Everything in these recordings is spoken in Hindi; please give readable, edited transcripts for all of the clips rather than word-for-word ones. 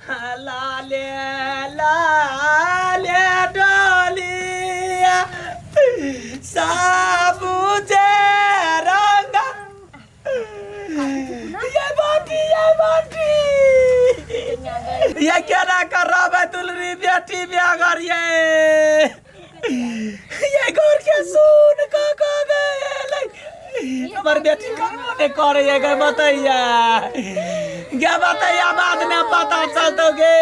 लाले लाले डोलिया साबुजे रंगा ये बाटी ये क्या ना कर रहा है तुलरी बेटी ब्यागर ये घर के सुन का गए हमारी बेटी का ने करे ये क्या बताइए बाद में पता चलतोगे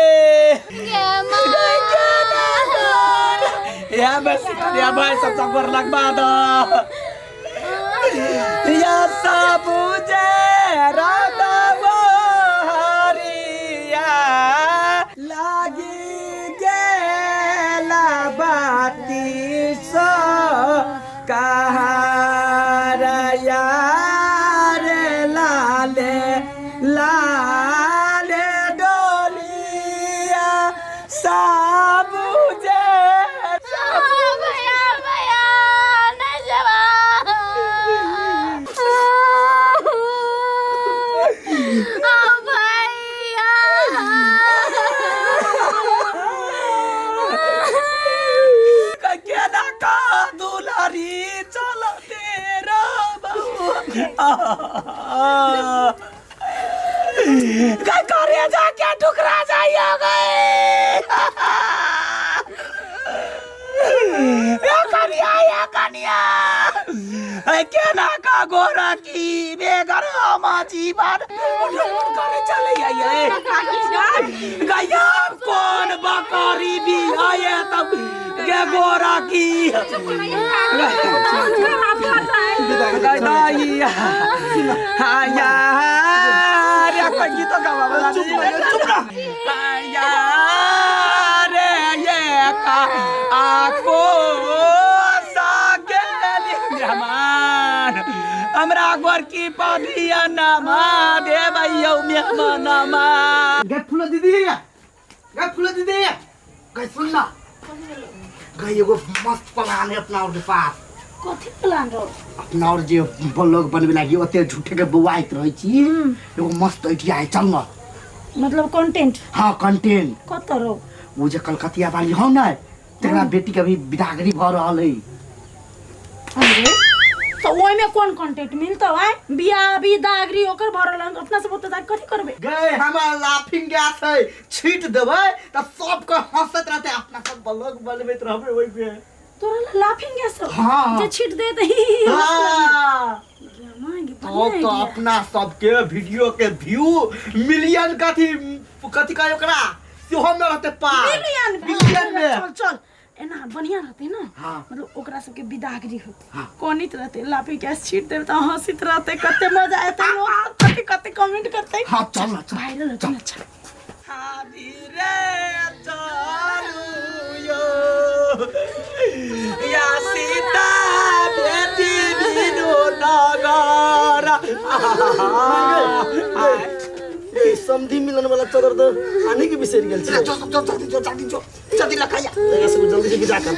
या बस या भाई सब पर लगवा दो या साबुजे राधा हरिया लागी गेला बाती सो कहारया रे लाले लाले डोलिया साबुजे क्या करे जाके ठुकरा जाइए गए या कनिया क्या ना का गोरा की बेगर माची बार करे चले आइए गया कौन बकरी भी आए तब के गोरा की कोई गीतों का बाबा चुप रहा रे ये का आको सागेली मेहमान हमरा गोर की पादिया नामा दे भैया मेहमान नामा गए फूल दीदी गए सुनना गए एगो मस्त प्लान है अपना और के पास कथि प्लान रो अपना और जे ब्लॉग बनवे लागी ओते झूठे के बवाइत रहै छी एगो मस्त आइडिया है चल ना मतलब कंटेंट हां कंटेंट कत रो वो जे कलकतिया वाली हो ना तेरा बेटी के अभी बिदागरी भ रहल है अरे तो ओइ में कौन कंटेंट मिलतो है बियाह बिदागरी ओकर भरल अपना सब तो कथि करबे गए हमरा लाफिंग गैस है छीट देबै त सब के हंसत रहते अपना सब ब्लॉग बनबैत रहबे ओइ पे तोरा लाफिंग गैस हां जे छीट दे दही हां तो अपना सबके वीडियो के व्यू मिलियन कथि कहे ओकरा सेहो में रहते पार मिलियन में चल एना बढ़िया रहते ना हाँ। मतलब ओकरा सबके बिदागरी होते हाँ। कोनित रहते लाफिंग गैस छीट देब त हंसित रहते कते मजा आते लोग कते कमेंट करते हां चल ना चल वायरल होते ना चल हादी रे चालू यो या सीता बेटी बिनु नगर ए समधी मिलन वाला चदर तो आने के बिसर गेल छी जो जल्दी लखाया ऐसे जल्दी से बिदा कर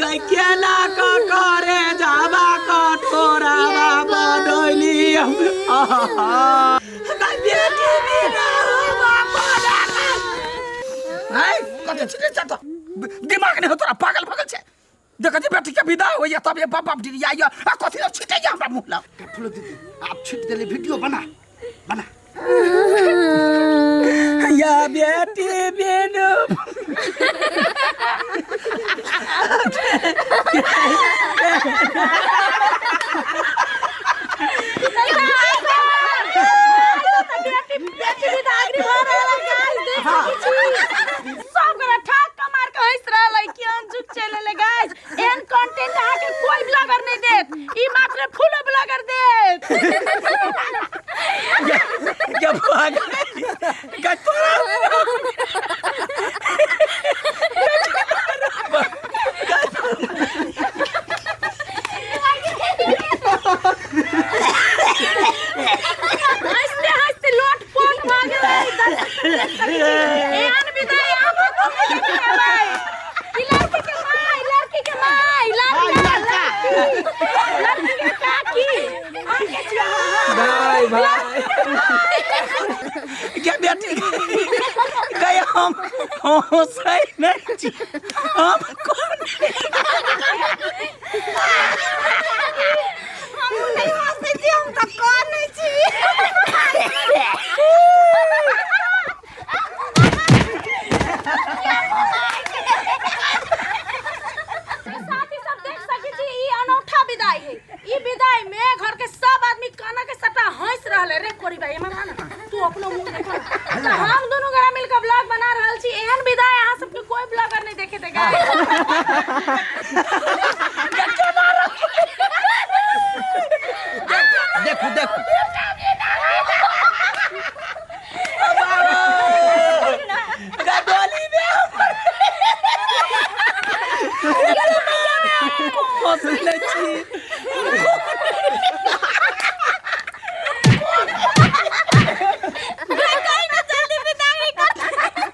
गाय केला का करे जाबा का थोड़ा बाबा डोली गाय बेटी बिनु बाबा है कते छिटे जात दिमाग नहीं हो तोरा पागल छे देखती बेटी के विदा होइया तब ये बाप डिरिया आ कथि ल छिटे जा हमरा मुंह ला फूलो दीदी आप छिट देले वीडियो बना या बेटी बिनु क्या भाग क्या तोरा हंसते लोट पोट भागे एहन विदाई आबो लड़की के माई लड़की के काकी भाई क्या बेटी गए हम सही नहीं छी हम कौन नहीं हंसते छी हम तो कौन नहीं छी साथी सब देख सके छी ई अनोखा विदाई है। ई विदाई में घर के सब आदमी काना के सटा हंस रहले रे कोरी भाई एमन ना तू अपनो मुंह देख तो हम दोनों गड़ा मिलकर ब्लॉग बना रहल छी एहन विदाई अहाँ सबके कोई ब्लॉगर नहीं देखे देगा देखो देखो गडोली में हंसले छी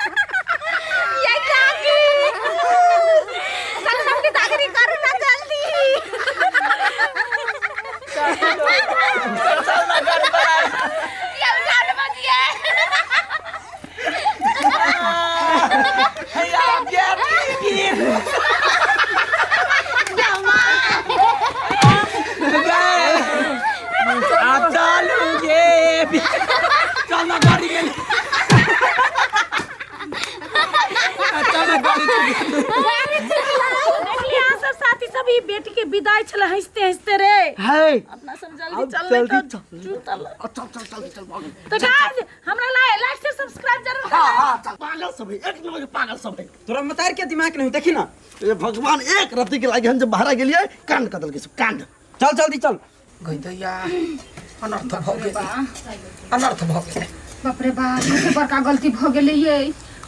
ये काकी सब के दागरी करू ना जल्दी ये उठाड़ बजिए देखली यहाँ सब साथी सब ई बेटी के विदाई छले हंसते हंसते रे है अपना सब अब जल्दी चल जल्दी चल चल तो गाइस हमरा लाइक से सब्सक्राइब जरूर हाँ करें हाँ चल पागल सब है एक नंबर के पागल सब है तोरा मतार के दिमाग नहीं देखी ना ये भगवान एक रत्ती के लागे हम जब बाहर गेलिए कांड कदल के सब कांड चल जल्दी चल गई दैया अनर्थ भ गेलै अनर्थ भ गेलै बाप रे बाप कते बड़का गलती भ गेलै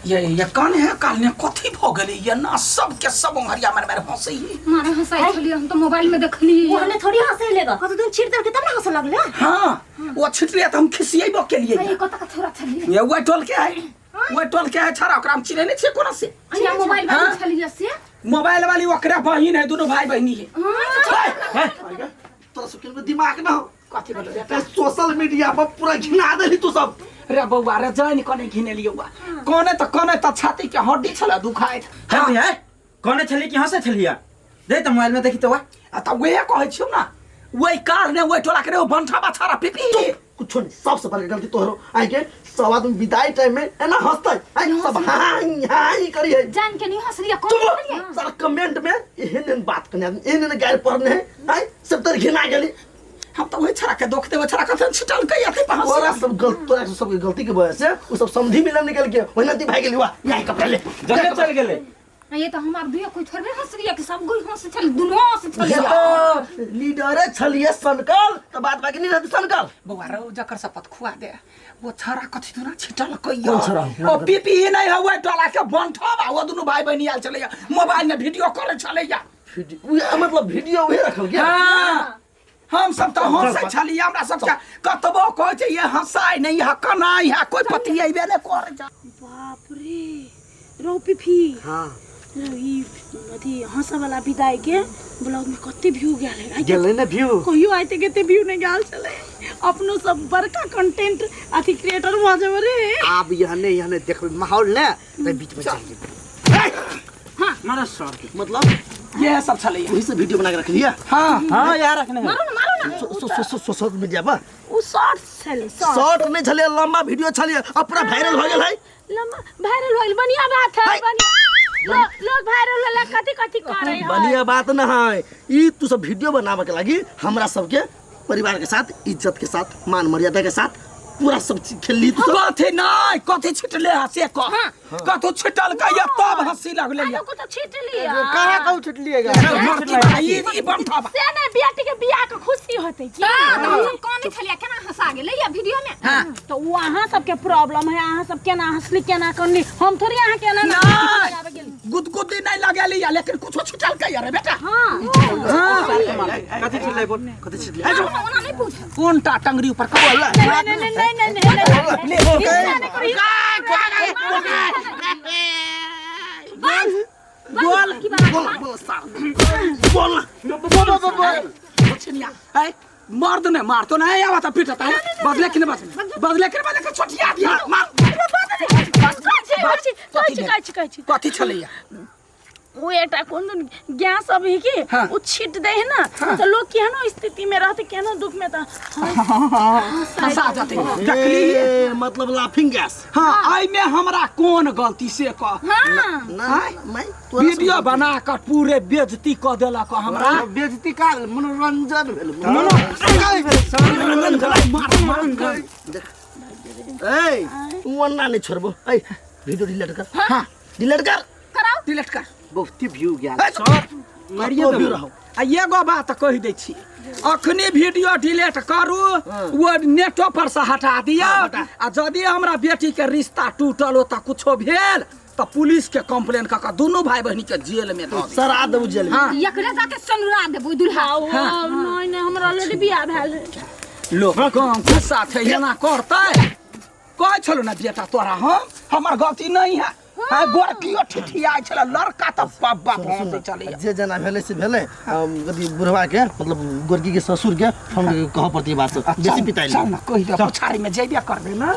ये कान है काल ने कथी भ गेलै ये ना सब के सब हरिया मार मार हंसै मारे हंसाई छलिए हम तो मोबाइल में देखली ओहने थोड़ी हंसे लेगा कत दिन छिड़ के तब ना हंसे लगले हां वो छिटलिया त हम खिसियैबो केलियै अरे कत का छोरा छलिए ये वो टोल के है वो टोल के है छरा ओकरा हम चिन्है नहीं छै कोना से अरे मोबाइल हाँ? में छलिए से मोबाइल वाली ओकरा बहिन है दोनों भाई बहिनी है तोरा सब के दिमाग ना हो कथी बोल ते सोशल मीडिया पर पूरा घिना देली तू सब रे बौआ रे जानि कने घिनेलियौ कोने त छाती के हड्डी छला दुखाइत है है कौन छली कि हंसे छलिया दे त मोबाइल में देखी तो वा आ त वे कहै छियौ ना वही कार ने वही टोला करे बंठा बाछारा पिपी कुछ नहीं सबसे बड़ी गलती तोहरो आई के सब आदमी विदाई टाइम में है ना हंसते आई सब हाई हाई करी है जान के नहीं हंस लिया तू कौन छलिए सारा कमेंट में एहन बात करने आदमी एहन गायर पढ़ने है आई सब तर घिना गेली हम तो वही छरा के दोख देवे छरा कथन छिटल के आते पास तोरा सब गलत तोरा सब की गलती के वजह से वो सब समझी मिलन निकल के वही नती भाई गेली वा यही कपड़ा ले जल्दी चल गेले ये तो हमार दुया कोई थोड़े हंस लिया कि सब कोई हंस छल दुनो हंस छलिए तो लीडर छलिए सनकल तो बात बाकी नहीं रहती सनकल बौआ रो जकर शपथ खुआ दे वो छरा कथी दुना छिटल कइयो कौन छरा? ओ पीपी नहीं है वही टोला के बंठा बा वो दोनों भाई बहिनी आल चले मोबाइल में वीडियो करे चले मतलब वीडियो वही रखल गया हां हम सब तो हंसै छलिए हमरा सब के कतबो कहै छै ये हंसाई नहीं है कनाई है कोई पति आइबे नहीं करे जा बाप रे रो पिफी हां ई अथी हंसा वाला विदाई के ब्लॉग में कते व्यू गेल है गेलै ना व्यू कहियो आइते केते व्यू नहीं गेल चले अपनो सब बड़का कंटेंट अथी क्रिएटर भ जेबे रे अब यहने देखबै माहौल ने त बीच में चल जेबै हां मारा सर के मतलब ये सब चले वही से वीडियो बना के रख लिया हां हां यार रखने है मारो ना सोशल मीडिया पर उ शॉर्ट छले शॉर्ट शॉर्ट नहीं छलिए लंबा वीडियो छलिए अब पूरा वायरल हो गेल है लम्बा वायरल होइल बढ़िया बात है बढ़िया लोग वायरल होला कथी कथी करे है बढ़िया बात ना है ई तू सब वीडियो बनावे के लागी हमरा सबके परिवार के साथ इज्जत के साथ मान मर्यादा के साथ पूरा सब चीज खेलली तू सब कथी नहीं कथी छिटले हंसे क कथू छिटल के ये तब हंसी लगले आलू को तो छीट लिया कहां कहू छिटलिएगा ये बंठा बा से ने बियाह के बियाह के खुशी होते की हम कौन छलिए केना हंसा गेलै या वीडियो में तो वहां सब के प्रॉब्लम है अहां सब केना हंसली केना करनी हम थोड़ी अहां केना नहीं गुदगुदी नहीं लगेली या लेकिन कुछ छिटल के रे बेटा कथी छिले बोल कथि छिटलिए ओना नहीं पूछ कौन टा टंगरी ऊपर का बोल नहीं बोल बोल बोल छनिया है मर्द ने मार तो नहीं आवा था पिटता है बदले के छोटिया दिया मार कहै छी कथी छलैया वो एकटा कोन गैस अब है कि हाँ। वो छिट दे है ना तो लोग केहनो स्थिति में रहते केहनो दुख में तो हंसा जाते देखली ए, मतलब लाफिंग गैस हाँ आई में हमरा कौन गलती से कह हाँ मैं वीडियो बना कर पूरे बेइज्जती क देलक हमरा बेइज्जती का मनोरंजन भेल ए तू अन्ना नहीं छोड़बो ए वीडियो डिलीट कर हाँ डिलीट कर कराओ डिलीट कर बहुत व्यू गया सब मारिए व्यू रहो आ एगो बात कह दै छी अखनी वीडियो डिलीट करू वो नेटो पर से हटा दिया आ यदि हमरा बेटी के रिश्ता टूटल हो त कुछो भेल त पुलिस के कंप्लेन क दोनों भाई बहनी के जेल में दो सर आ दे जेल में हाँ एकरे जाके सनुरा देबो दुल्हा नहीं नहीं हमरा ऑलरेडी बियाह भेल लोग गांव के साथ एना करते कह छलो ना बेटा तोरा हमर गलती नहीं है हाँ गोरकियो ठिठिया छल लड़का त बाप से चले जे जना भेले से भेले कथी बुढ़वा के मतलब गोरकी के ससुर के फोन करके कह पड़ती बात बेसी पिताई चल ना कहि दे पछाड़ी में जेबे करबे ना